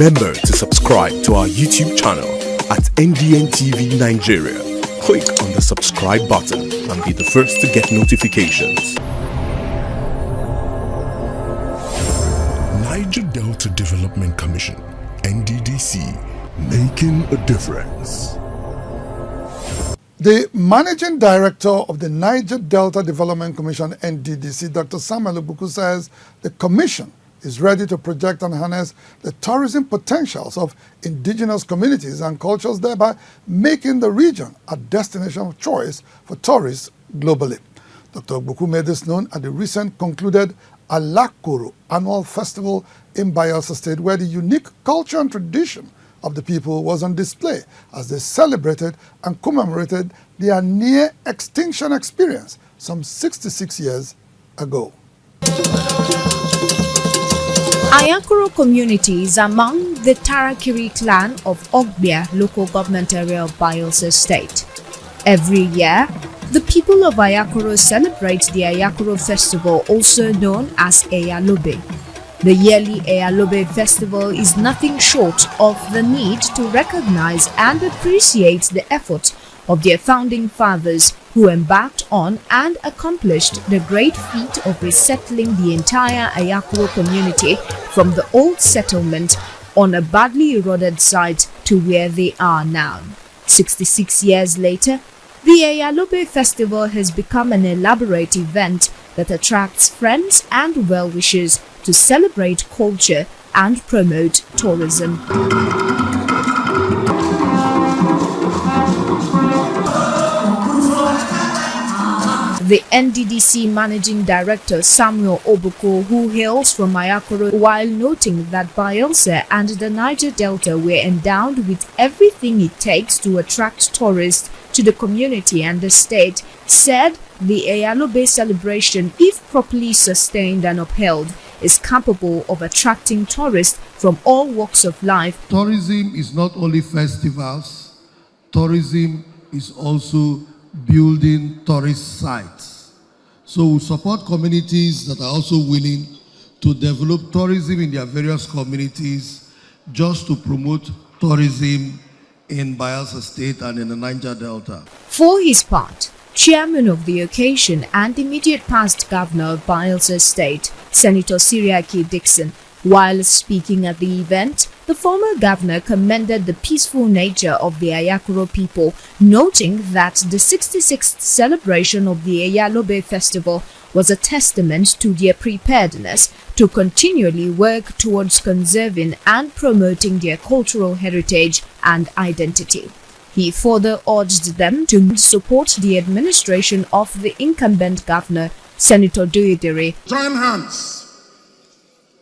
Remember to subscribe to our YouTube channel at NDN TV Nigeria. Click on the subscribe button and be the first to get notifications. Niger Delta Development Commission, NDDC, making a difference. The Managing Director of the Niger Delta Development Commission, NDDC, Dr. Samuel Ogbuku, says the Commission is ready to project and harness the tourism potentials of indigenous communities and cultures, thereby making the region a destination of choice for tourists globally. Dr. Ogbuku made this known at the recent concluded Ayakoro annual festival in Bayelsa State, where the unique culture and tradition of the people was on display as they celebrated and commemorated their near extinction experience some 66 years ago. Ayakoro community is among the Tarakiri clan of Ogbuku local government area of Bayelsa State. Every year, the people of Ayakoro celebrate the Ayakoro festival, also known as Eyalobe. The yearly Eyalobe festival is nothing short of the need to recognize and appreciate the efforts of their founding fathers who embarked on and accomplished the great feat of resettling the entire Ayakoro community from the old settlement on a badly eroded site to where they are now. 66 years later, the Eyalobe festival has become an elaborate event that attracts friends and well-wishers to celebrate culture and promote tourism. The NDDC Managing Director Samuel Ogbuku, who hails from Ayakoro, while noting that Bayelsa and the Niger Delta were endowed with everything it takes to attract tourists to the community and the state, said the Eyalobe celebration, if properly sustained and upheld, is capable of attracting tourists from all walks of life. Tourism is not only festivals, tourism is also building tourist sites. So we support communities that are also willing to develop tourism in their various communities just to promote tourism in Bayelsa State and in the Niger Delta. For his part, Chairman of the occasion and immediate past Governor of Bayelsa State, Senator Siriaki Dixon, while speaking at the event, the former governor commended the peaceful nature of the Ayakoro people, noting that the 66th celebration of the Eyalobe festival was a testament to their preparedness to continually work towards conserving and promoting their cultural heritage and identity. He further urged them to support the administration of the incumbent governor, Senator Duidere. Join hands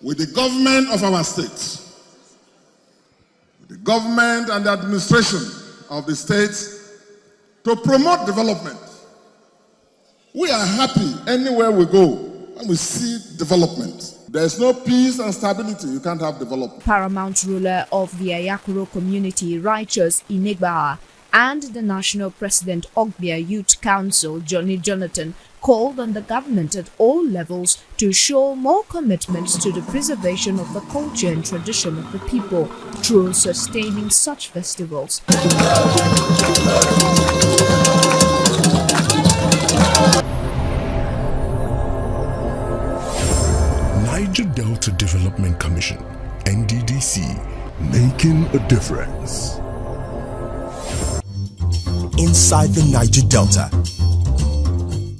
with the government of our state, with the government and the administration of the state to promote development. We are happy anywhere we go and we see development. There is no peace and stability, you can't have development. Paramount ruler of the Ayakoro community, Righteous Inegbaha, and the National President Ogbuku Youth Council, Johnny Jonathan, called on the government at all levels to show more commitment to the preservation of the culture and tradition of the people through sustaining such festivals. Niger Delta Development Commission, NDDC, making a difference. Inside the Niger Delta,